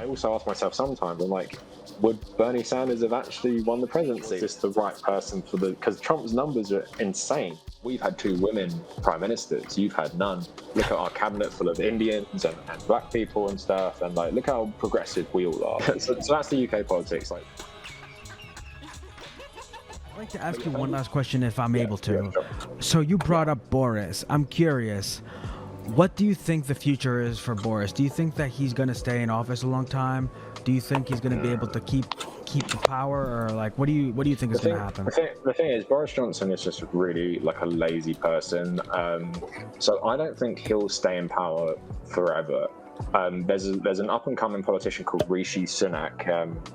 I also ask myself sometimes, I'm like, would Bernie Sanders have actually won the presidency? Is this the right person for the... Because Trump's numbers are insane. We've had 2 women prime ministers. You've had none. Look at our cabinet full of Indians and black people and stuff. And like, look how progressive we all are. So that's the UK politics. Like, I'd like to ask you one last question if I'm able to. Yeah, sure. So you brought up Boris. I'm curious. What do you think the future is for Boris? Do you think that he's going to stay in office a long time? Do you think he's going to be able to keep the power, or like what do you think is going to happen? The thing is, Boris Johnson is just really like a lazy person. So I don't think he'll stay in power forever. There's an up and coming politician called Rishi Sunak.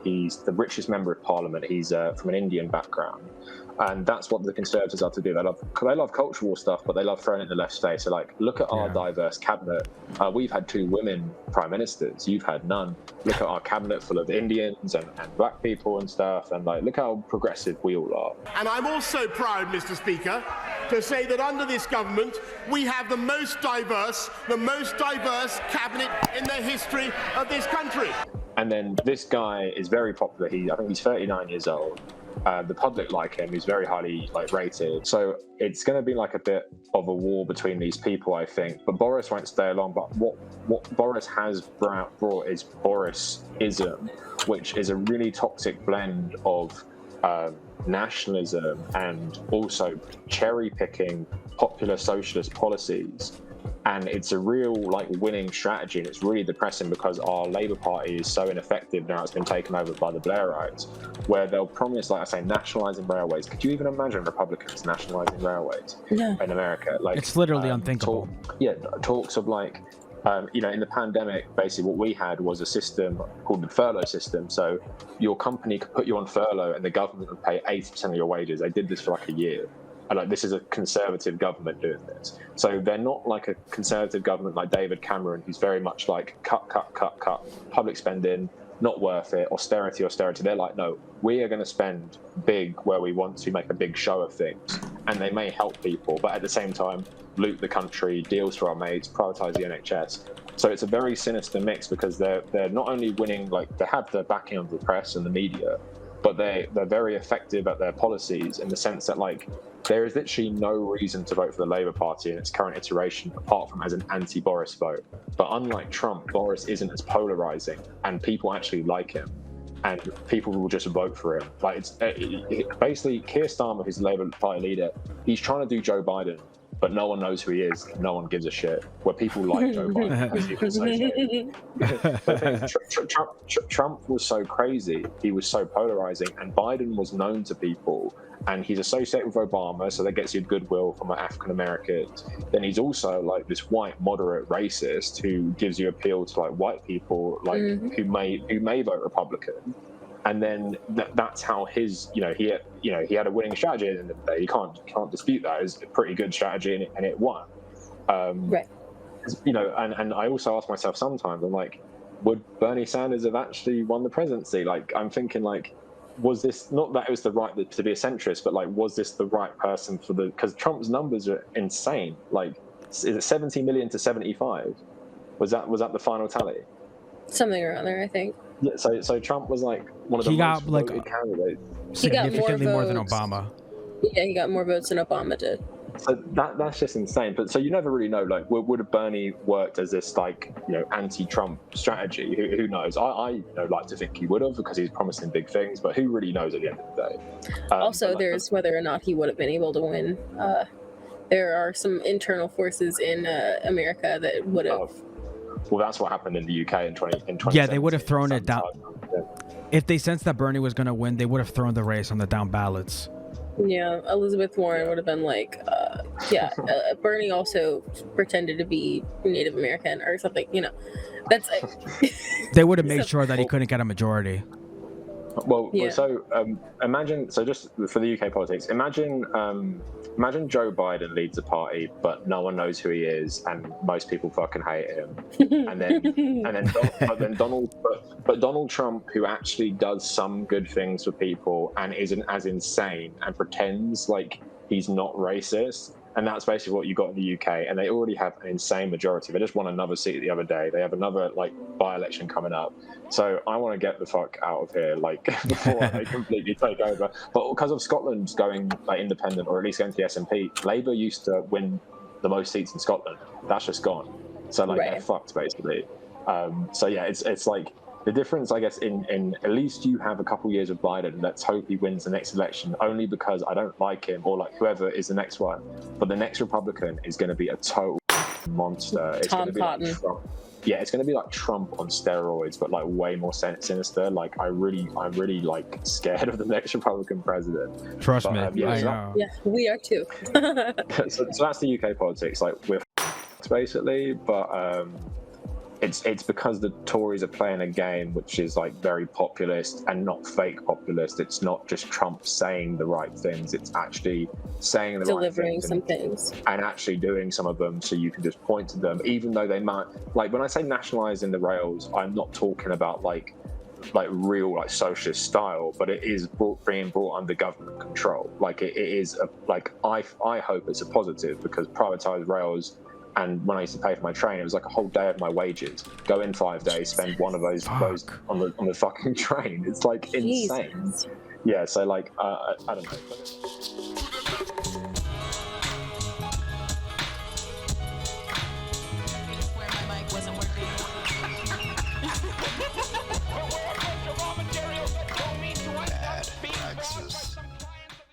He's the richest member of parliament. He's from an Indian background. And that's what the Conservatives are to do. They love cultural stuff, but they love throwing it in the left's face. So, like, look at our diverse cabinet. We've had 2 women prime ministers. You've had none. Look at our cabinet full of Indians and black people and stuff. And, like, look how progressive we all are. And I'm also proud, Mr. Speaker, to say that under this government, we have the most diverse cabinet in the history of this country. And then this guy is very popular. I think he's 39 years old. The public like him. He's very highly rated. So it's going to be like a bit of a war between these people, I think. But Boris won't stay along. But what Boris has brought is Borisism, which is a really toxic blend of nationalism and also cherry picking popular socialist policies. And it's a real winning strategy, and it's really depressing because our Labour Party is so ineffective now. It's been taken over by the Blairites, where they'll promise, like I say, nationalising railways. Could you even imagine Republicans nationalising railways in America? It's literally unthinkable. Talks of in the pandemic, basically what we had was a system called the furlough system. So your company could put you on furlough, and the government would pay 80% of your wages. They did this for a year. And this is a conservative government doing this. So they're not like a conservative government like David Cameron, who's very much like cut, public spending, not worth it, austerity. They're like, no, we are going to spend big where we want to make a big show of things. And they may help people, but at the same time, loot the country, deals for our mates, privatise the NHS. So it's a very sinister mix because they're not only winning, they have the backing of the press and the media, but they're very effective at their policies in the sense that there is literally no reason to vote for the Labour Party in its current iteration apart from as an anti-Boris vote. But unlike Trump, Boris isn't as polarising, and people actually like him, and people will just vote for him. Basically, Keir Starmer, who's the Labour Party leader, he's trying to do Joe Biden, but no one knows who he is. No one gives a shit. Where people like Joe Biden. Trump was so crazy. He was so polarizing. And Biden was known to people. And he's associated with Obama, so that gets you goodwill from African Americans. Then he's also this white moderate racist who gives you appeal to white people who may vote Republican. And then that's how his, he had a winning strategy at the end of the day. You can't dispute that. It was a pretty good strategy, and it won. Right. And I also ask myself sometimes, I'm like, would Bernie Sanders have actually won the presidency? I'm thinking was this, not that it was the right to be a centrist, but was this the right person for because Trump's numbers are insane. Is it 70 million to 75? Was that the final tally? Something around there, I think. Yeah, so Trump was one of the most voted candidates. Significantly more than Obama. Yeah, he got more votes than Obama did. So that's just insane. But so you never really know. Would have Bernie worked as this anti-Trump strategy? Who knows? I like to think he would have because he's promising big things. But who really knows at the end of the day? Also, there's whether or not he would have been able to win. There are some internal forces in America that would have. Well, that's what happened in the UK in 20. Yeah, they would have thrown it down. Yeah. If they sensed that Bernie was going to win, they would have thrown the race on the down ballots. Yeah, Elizabeth Warren would have been Bernie also pretended to be Native American or something, That's They would have made sure that he couldn't get a majority. Well, so imagine, just for the UK politics, imagine Joe Biden leads a party, but no one knows who he is, and most people fucking hate him. and then Donald Trump, who actually does some good things for people and isn't as insane and pretends like he's not racist, And that's basically what you got in the UK, and they already have an insane majority. They just won another seat the other day. They have another like by-election coming up. So I want to get the fuck out of here, like before they completely take over. But because of Scotland going like independent, or at least going to the SNP, Labour used to win the most seats in Scotland. That's just gone. So like they're fucked basically. So yeah, it's like the difference, I guess, in at least you have a couple years of Biden. Let's hope he wins the next election, only because I don't like him or like whoever is the next one. But the next Republican is going to be a total monster. It's going to be like Trump. Yeah, it's going to be like Trump on steroids, but like way more sinister. Like I'm really like scared of the next Republican president. Trust me, yeah, I know. Yeah, we are too. so that's the UK politics. Like we're basically, but it's because the Tories are playing a game which is like very populist and not fake populist. It's not just Trump saying the right things. It's actually saying the delivering right things some things and actually doing some of them, so you can just point to them, even though they might. Like when I say nationalising the rails, I'm not talking about like real like socialist style, but it is being brought under government control. Like it is I hope it's a positive, because privatised rails. And when I used to pay for my train, it was like a whole day of my wages. Go in 5 days, spend one of those on the fucking train. It's like insane. Jesus. Yeah, so like I don't know.